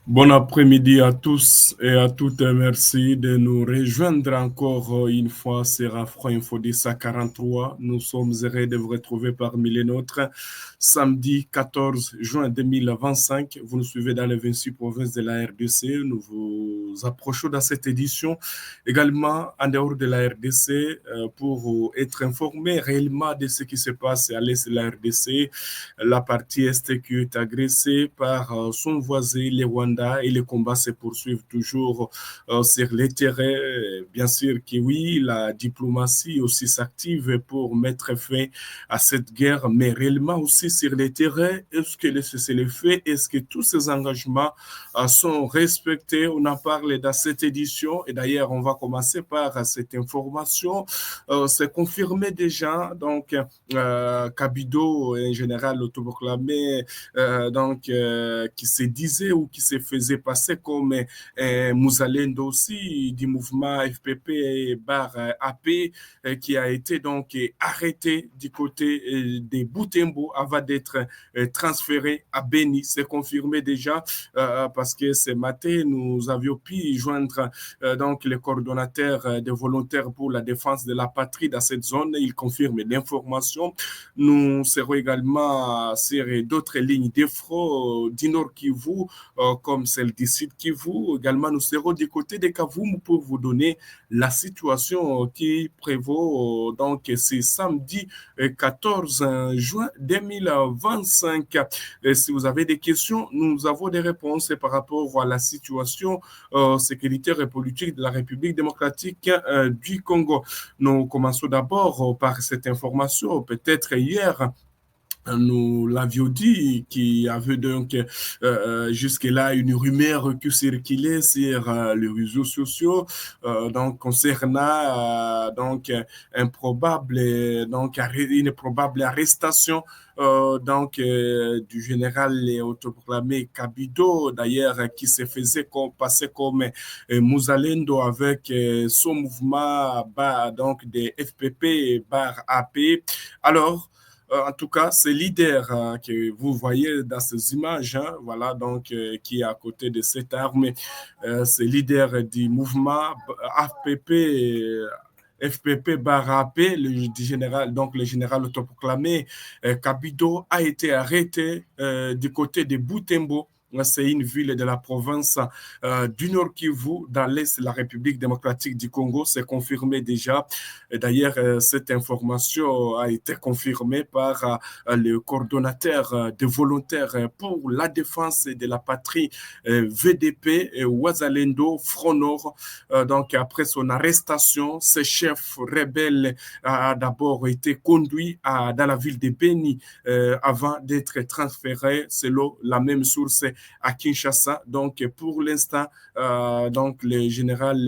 Bon après-midi à tous et à toutes. Merci de nous rejoindre encore une fois sur Afro Info 43. Nous sommes heureux de vous retrouver parmi les nôtres. Samedi 14 juin 2025, vous nous suivez dans les 26 provinces de la RDC. Nous vous approchons dans cette édition également en dehors de la RDC pour être informés réellement de ce qui se passe à l'est de la RDC, la partie est qui est agressée par son voisin, le Rwanda, et les combats se poursuivent toujours sur les terrains. Bien sûr que oui, la diplomatie aussi s'active pour mettre fin à cette guerre, mais réellement aussi sur les terrains, est-ce que le cessez-le-feu, est-ce que tous ces engagements sont respectés? On en parle dans cette édition, et d'ailleurs, on va commencer par cette information. C'est confirmé déjà, donc, Kabido, en général autoproclamé, qui se disait ou qui se faisait passer comme Mouzalendo aussi, du mouvement FPP bar AP, qui a été donc arrêté du côté de Boutembo avant d'être transféré à Beni. C'est confirmé déjà parce que ce matin, nous avions pu joindre donc le coordonnateur des volontaires pour la défense de la patrie dans cette zone. Il confirme l'information. Nous serons également sur d'autres lignes d'Efro du Nord Kivu, comme celle du Sud Kivu. Également, nous serons du côté de Kavumu pour vous donner la situation qui prévaut. Donc, c'est samedi 14 juin 2025. Et si vous avez des questions, nous avons des réponses par rapport à la situation sécuritaire et politique de la République démocratique du Congo. Nous commençons d'abord par cette information. Peut-être hier, nous l'avions dit, qui avait donc jusque-là une rumeur qui circulait sur les réseaux sociaux, donc concernant une probable arrestation du général autoproclamé Kabido, d'ailleurs, qui se faisait passer comme Mouzalendo avec son mouvement donc des FPP bar AP. Alors, en tout cas, ce leader que vous voyez dans ces images, hein, voilà, donc, qui est à côté de cette arme, ce leader du mouvement AFPP, FPP Barapé, le général autoproclamé Kabido, a été arrêté du côté de Butembo. C'est une ville de la province du Nord Kivu, dans l'Est de la République démocratique du Congo. C'est confirmé déjà. D'ailleurs, cette information a été confirmée par le coordonnateur des volontaires pour la défense de la patrie VDP, Ouazalendo Front Nord. Donc, après son arrestation, ce chef rebelle a d'abord été conduit dans la ville de Beni avant d'être transféré, selon la même source, à Kinshasa. Donc, pour l'instant, donc, le général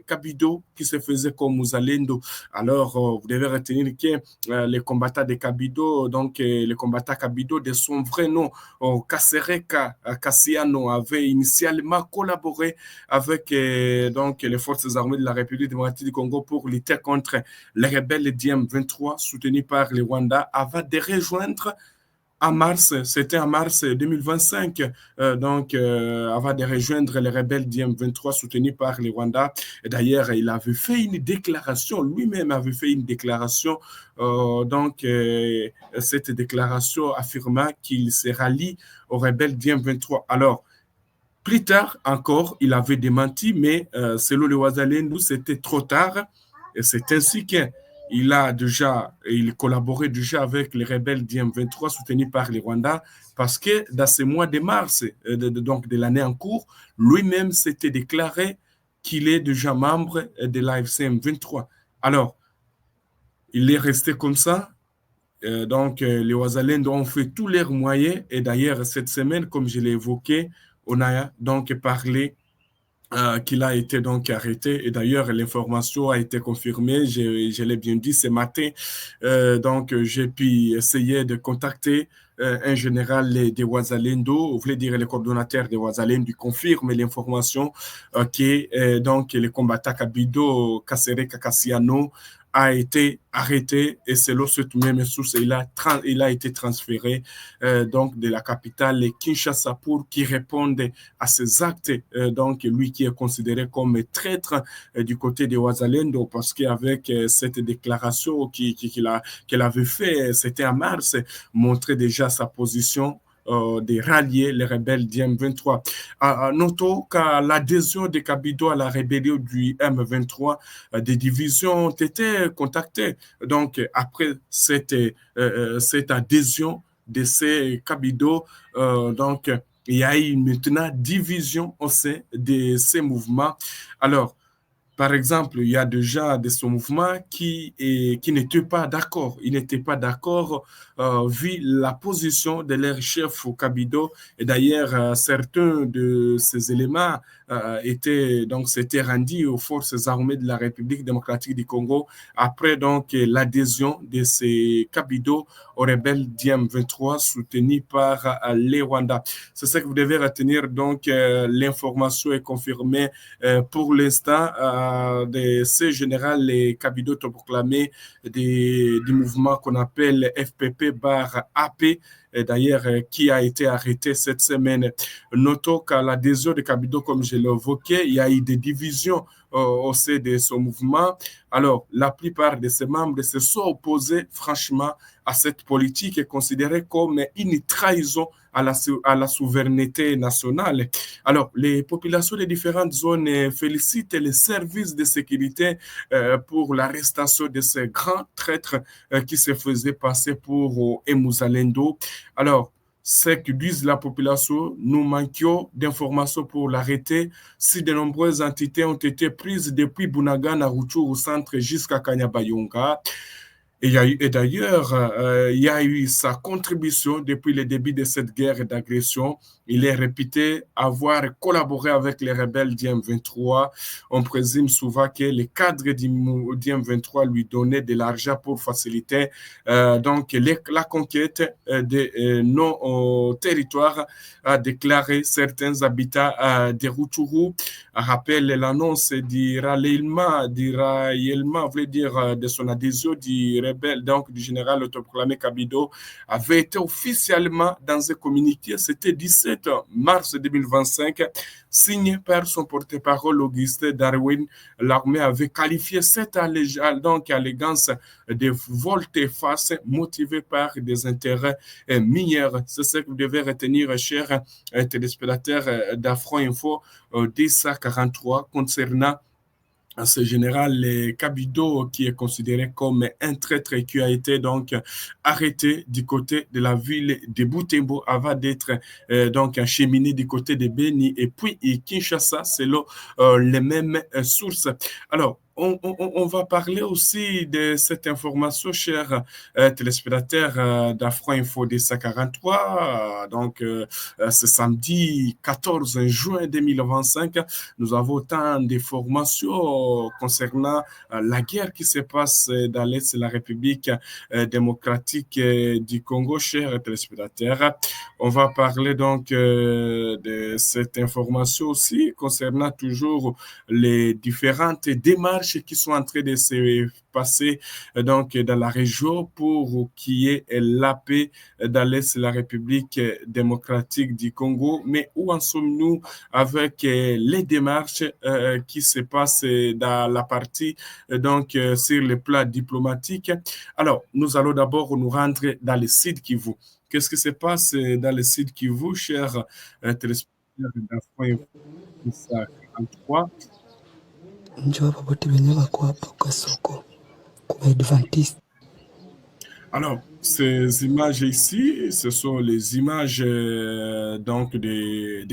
Kabido, qui se faisait comme Mouzalendo. Alors, vous devez retenir que les combattants de Kabido, donc les combattants Kabido de son vrai nom, Kasereka Kassiano, avait initialement collaboré avec donc les forces armées de la République démocratique du Congo pour lutter contre les rebelles DM23 soutenus par le Rwanda avant de rejoindre c'était en mars 2025, avant de rejoindre les rebelles d'IM23 soutenus par le Rwanda. D'ailleurs, il avait fait une déclaration, lui-même avait fait une déclaration, cette déclaration affirmant qu'il se rallie aux rebelles d'IM23. Alors, plus tard encore, il avait démenti, mais selon le Ouazalendou, c'était trop tard. Et c'est ainsi il collaborait déjà avec les rebelles d'IM23 soutenus par les Rwandais parce que dans ce mois de mars, donc de l'année en cours, lui-même s'était déclaré qu'il est déjà membre de l'AFCM 23. Alors, il est resté comme ça. Les Ouazalendou ont fait tous leurs moyens. Et d'ailleurs, cette semaine, comme je l'ai évoqué, on a donc parlé qu'il a été donc arrêté. Et d'ailleurs, l'information a été confirmée. Je l'ai bien dit ce matin. J'ai pu essayer de contacter un général de Ouazalendo, vous voulez dire le coordonnateur de Ouazalendo, confirme l'information que donc le combattant Kabido Kassere Kassiano a été arrêté et selon cette même source, il a été transféré donc de la capitale Kinshasa pour qu'il réponde à ces actes. Donc, lui qui est considéré comme traître du côté de Ouazalendo parce qu'avec cette déclaration qu'il avait fait, c'était en mars, montrait déjà sa position de rallier les rebelles du M23. Notons qu'à l'adhésion de Kabido à la rébellion du M23, des divisions ont été contactées. Donc, après cette adhésion de ces Kabido, donc, il y a eu maintenant division au sein de ces mouvements. Alors, par exemple, il y a déjà de ce mouvement qui n'étaient pas d'accord. Ils n'étaient pas d'accord vu la position de leur chef au Kabido. Et d'ailleurs, certains de ces éléments s'étaient rendus aux forces armées de la République démocratique du Congo après donc l'adhésion de ces Kabido aux rebelles d'IM23 soutenus par les Rwandais. C'est ça que vous devez retenir. Donc, l'information est confirmée pour l'instant de ces généraux les Kabido proclamés du mouvement qu'on appelle FPP/AP, d'ailleurs, qui a été arrêté cette semaine. Notons qu'à l'adhésion de Kabido, comme je l'évoquais, il y a eu des divisions au sein de ce mouvement. Alors, la plupart de ses membres se sont opposés franchement à cette politique et considérée comme une trahison à la souveraineté nationale. Alors, les populations des différentes zones félicitent les services de sécurité pour l'arrestation de ces grands traîtres qui se faisaient passer pour Emuzalendo. Alors, c'est que disent la population, nous manquions d'informations pour l'arrêter si de nombreuses entités ont été prises depuis Bunagana, Rutshuru au centre jusqu'à Kanyabayonga. Et d'ailleurs, il y a eu sa contribution depuis le début de cette guerre d'agression. Il est réputé avoir collaboré avec les rebelles du M23. On présume souvent que les cadres du M23 lui donnaient de l'argent pour faciliter la conquête de nos territoires, a déclaré certains habitats de Rutshuru. Rappelle l'annonce du ralliement, voulait dire de son adhésion du donc du général autoproclamé Kabido, avait été officiellement dans un communiqué, c'était 17 mars 2025, signé par son porte-parole Auguste Darwin. L'armée avait qualifié cette allégance de volte-face motivée par des intérêts mineurs. C'est ce que vous devez retenir, chers téléspectateurs d'Afro Info 10 à 43 concernant ce général Kabido qui est considéré comme un traître qui a été donc arrêté du côté de la ville de Butembo avant d'être donc acheminé du côté de Beni et puis Kinshasa selon les mêmes sources. Alors, on va parler aussi de cette information, chers téléspectateurs d'Afro Info des 43. Ce samedi 14 juin 2025, nous avons tant d'informations concernant la guerre qui se passe dans l'Est de la République démocratique du Congo, chers téléspectateurs. On va parler donc de cette information aussi concernant toujours les différentes démarches qui sont en train de se passer donc dans la région pour qu'il y ait la paix dans l'Est de la République démocratique du Congo. Mais où en sommes-nous avec les démarches qui se passent dans la partie sur le plan diplomatique? Alors, nous allons d'abord nous rendre dans le Sud Kivu. Qu'est-ce qui se passe dans le Sud Kivu, chers téléspectateurs d'Afro 43? Njoo hapa pote wenye wako hapa kwa soko kwa Adventiste. Alors, ces images ici, ce sont les images de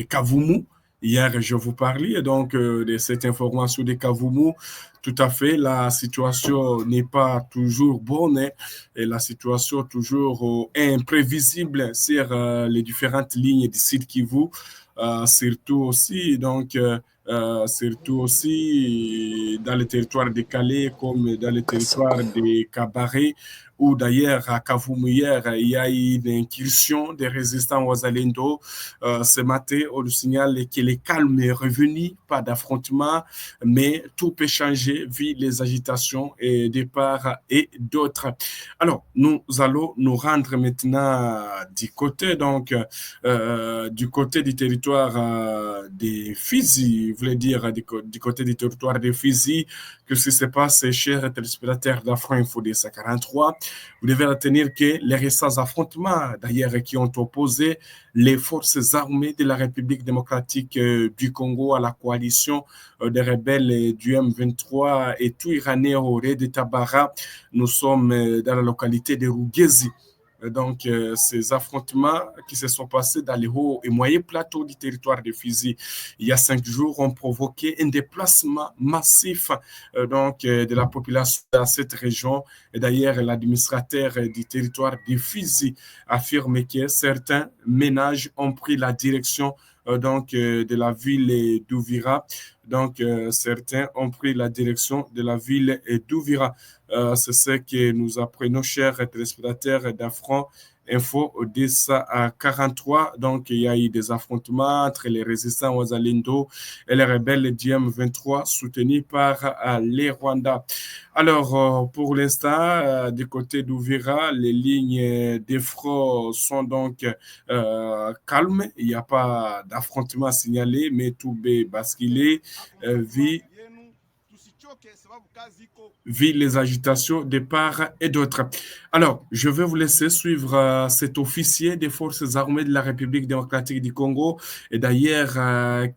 Kavumu. Hier, je vous parlais donc de cette information de Kavumu. Tout à fait, la situation n'est pas toujours bonne et la situation toujours imprévisible sur les différentes lignes du site Kivu, surtout aussi surtout aussi dans le territoire de Calais comme dans le territoire de Cabaret, où d'ailleurs à Kavumu hier, il y a eu une incursion des résistants Wazalendo. Ce matin, on nous signale que le calme est revenu, pas d'affrontement, mais tout peut changer engagés, vu les agitations et de part et d'autre. Alors, nous allons nous rendre maintenant du côté du territoire des Fizi, vous voulez dire du côté du territoire des Fizi, que ce qui se passe, chers téléspectateurs d'Afro Info des 43. Vous devez retenir que les récents affrontements, d'ailleurs, qui ont opposé les forces armées de la République démocratique du Congo à la coalition des rebelles du M23 et tout iranien au raid de Tabara. Nous sommes dans la localité de Rugezi. Donc, ces affrontements qui se sont passés dans les hauts et moyens plateaux du territoire de Fizi il y a 5 jours ont provoqué un déplacement massif de la population dans cette région. Et d'ailleurs, l'administrateur du territoire de Fizi affirme que certains ménages ont pris la direction de la ville d'Ouvira. Donc, certains ont pris la direction de la ville d'Ouvira. C'est ce que nous apprenons, chers téléspectateurs d'Afro Info 10 à 43. Donc, il y a eu des affrontements entre les résistants Wazalendo et les rebelles du M23 soutenus par les Rwandais. Alors, pour l'instant, du côté d'Ouvira, les lignes d'Efro sont donc calmes. Il n'y a pas d'affrontement signalé, mais tout est basculé vit les agitations de part et d'autre. Alors, je vais vous laisser suivre cet officier des forces armées de la République démocratique du Congo, et d'ailleurs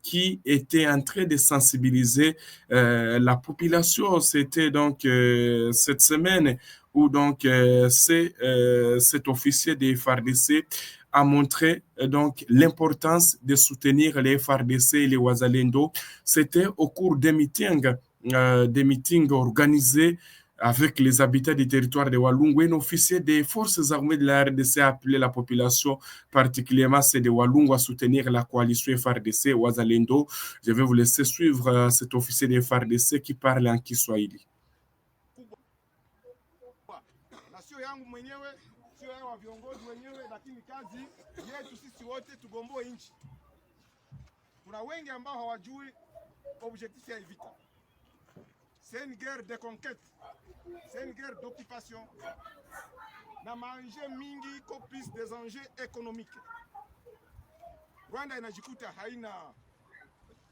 qui était en train de sensibiliser la population. C'était donc cette semaine où donc cet officier des FARDC a montré donc l'importance de soutenir les FARDC et les Wazalendo. C'était au cours des meetings organisés avec les habitants du territoire de Walungu. Un officier des forces armées de la RDC a appelé la population, particulièrement celle de Walungu, à soutenir la coalition FARDC Wazalendo. Je vais vous laisser suivre cet officier des FARDC qui parle en Kiswahili. Yetu sisi wote tugomboe nchi. Kuna wengi ambao hawajui objectif ya vita. C'est une guerre de conquête. C'est une guerre d'occupation. Na maenjeu mingi ko plus des enjeux économiques. Rwanda inajikuta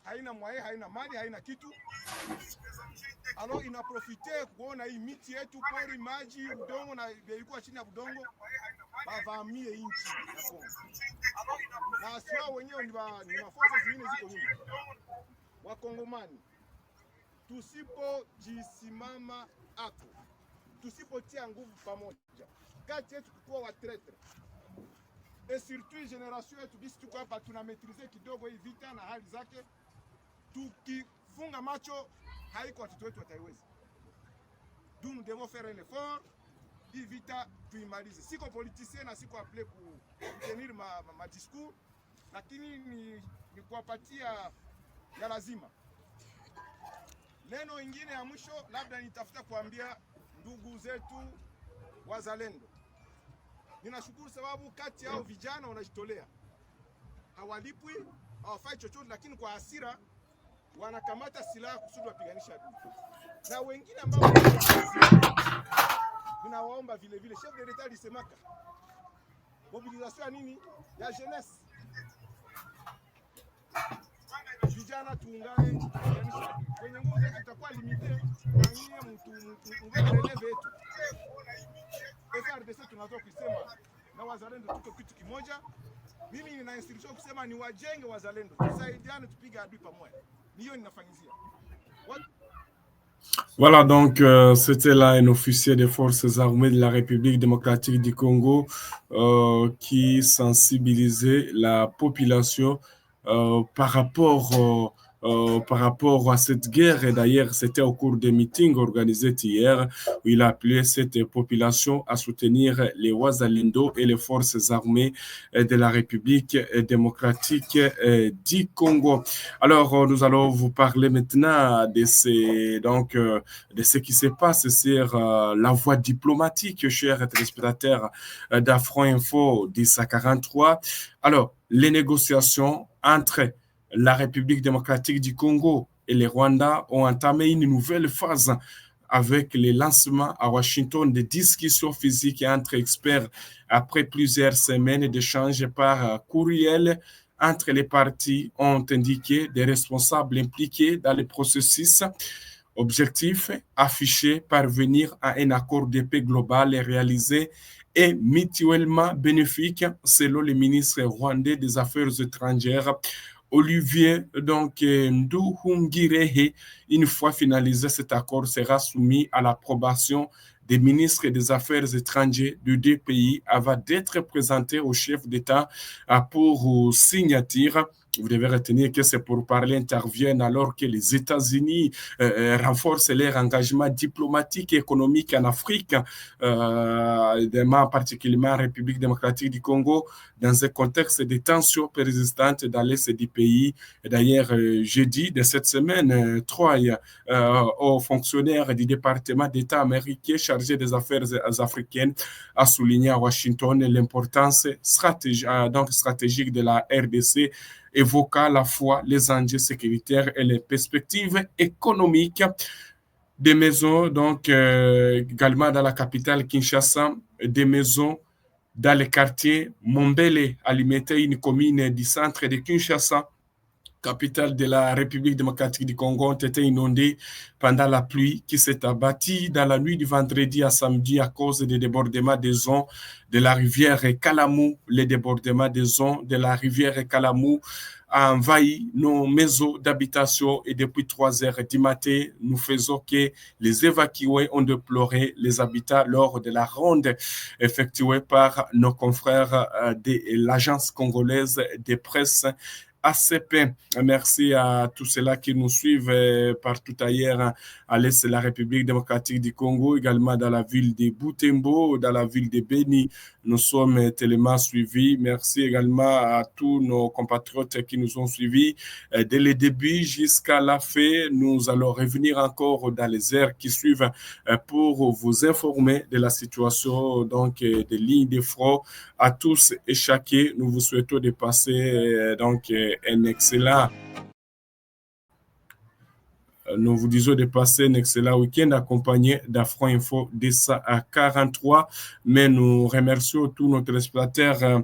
haina mwae, haina mali, haina kitu. Alors inaprofite kuona hii miti yetu, pori, maji, udongo na ilikuwa chini ya udongo bavamie nchi ya Kongo. Na sio wenyewe ni maforces zingine ziko nyuma. Wakongomani tusipojisimama hapo, tusipotia nguvu pamoja, kati yetu kuwa watretre et surtout generation yetu bisi tuko hapa tuna maîtriser kidogo hii vita na hali zake, tukifunga macho haiko watoto wetu wataiweza. Donc nous devons faire un effort hii vita tuimalize. Siko politicien na siko appelé kutenir ma discours, lakini ni kuwapatia ya lazima. Neno ingine ya mwisho labda nitafuta kuambia ndugu zetu Wazalendo. Ninashukuru sababu kati yao vijana wanajitolea. Hawalipwi, hawafai chochote, lakini kwa hasira wanakamata silaha kusudi wapiganisha adui. Na wengine ambao tunawaomba vile vile, chef de l'État alisemaka mobilisation ya nini ya jeunesse. Vijana tuungane kupiganisha kwenye nguvu zetu, tutakuwa limite na nyinyi mtu releve yetu. FARDC tunatoka kusema na Wazalendo tuko kitu kimoja. Mimi nina instruction kusema ni wajenge Wazalendo, tusaidiane, tupige adui pamoja. Niyo ninafanyizia. Voilà, donc c'était là un officier des forces armées de la République démocratique du Congo qui sensibilisait la population par rapport à cette guerre. Et d'ailleurs, c'était au cours des meetings organisés hier où il a appelé cette population à soutenir les Wazalendo et les forces armées de la République démocratique du Congo. Alors, nous allons vous parler maintenant de ce qui se passe sur la voie diplomatique, chers téléspectateurs d'Afro Info 10 à 43. Alors, les négociations entre la République démocratique du Congo et le Rwanda ont entamé une nouvelle phase avec le lancement à Washington de discussions physiques entre experts après plusieurs semaines d'échanges par courriel entre les parties, ont indiqué des responsables impliqués dans le processus. Objectif affiché, parvenir à un accord de paix global et réalisé et mutuellement bénéfique, selon le ministre rwandais des Affaires étrangères, Olivier Nduhungirehe. Une fois finalisé, cet accord sera soumis à l'approbation des ministres des Affaires étrangères de deux pays avant d'être présenté au chef d'État pour signature. Vous devez retenir que ces pourparlers interviennent alors que les États-Unis renforcent leur engagement diplomatique et économique en Afrique, particulièrement en République démocratique du Congo, dans un contexte de tensions persistantes dans l'est du pays. D'ailleurs, jeudi de cette semaine, trois hauts fonctionnaires du département d'État américain chargé des affaires africaines a souligné à Washington l'importance stratégique de la RDC, évoquant à la fois les enjeux sécuritaires et les perspectives économiques des maisons, également dans la capitale Kinshasa, des maisons dans le quartier Mombele, alimenté une commune du centre de Kinshasa, capitale de la République démocratique du Congo, ont été inondées pendant la pluie qui s'est abattue dans la nuit du vendredi à samedi à cause des débordements des eaux de la rivière Kalamou. Les débordements des eaux de la rivière Kalamou a envahi nos maisons d'habitation et depuis 3 heures du matin, nous faisons que les évacués ont déploré les habitats lors de la ronde effectuée par nos confrères de l'agence congolaise de presse ACP. Merci à tous ceux-là qui nous suivent partout ailleurs à l'est de la République démocratique du Congo, également dans la ville de Butembo, dans la ville de Beni. Nous sommes tellement suivis. Merci également à tous nos compatriotes qui nous ont suivis dès le début jusqu'à la fin. Nous allons revenir encore dans les heures qui suivent pour vous informer de la situation des lignes de front. À tous et chacun, nous vous souhaitons de passer un excellent. Nous vous disons de passer un excellent week-end accompagné d'Afro Info DSA à 43. Mais nous remercions tous nos téléspectateurs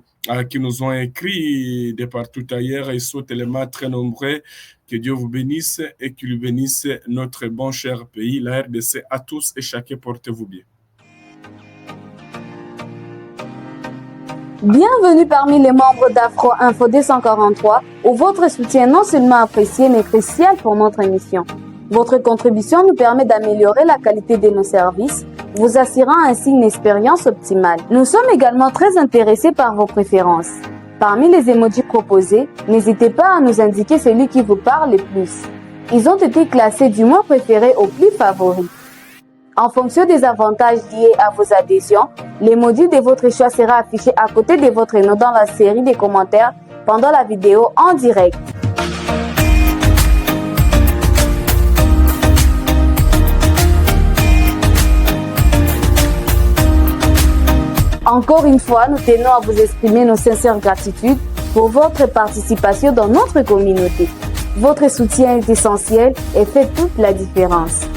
qui nous ont écrit de partout ailleurs. Ils sont tellement très nombreux. Que Dieu vous bénisse et qu'il bénisse notre bon cher pays, la RDC. À tous et chacun, portez-vous bien. Bienvenue parmi les membres d'Afro Info 243, où votre soutien non seulement apprécié, mais crucial pour notre émission. Votre contribution nous permet d'améliorer la qualité de nos services, vous assurant ainsi une expérience optimale. Nous sommes également très intéressés par vos préférences. Parmi les emojis proposés, n'hésitez pas à nous indiquer celui qui vous parle le plus. Ils ont été classés du moins préféré au plus favori. En fonction des avantages liés à vos adhésions, l'emoji de votre choix sera affiché à côté de votre nom dans la série des commentaires pendant la vidéo en direct. Encore une fois, nous tenons à vous exprimer nos sincères gratitudes pour votre participation dans notre communauté. Votre soutien est essentiel et fait toute la différence.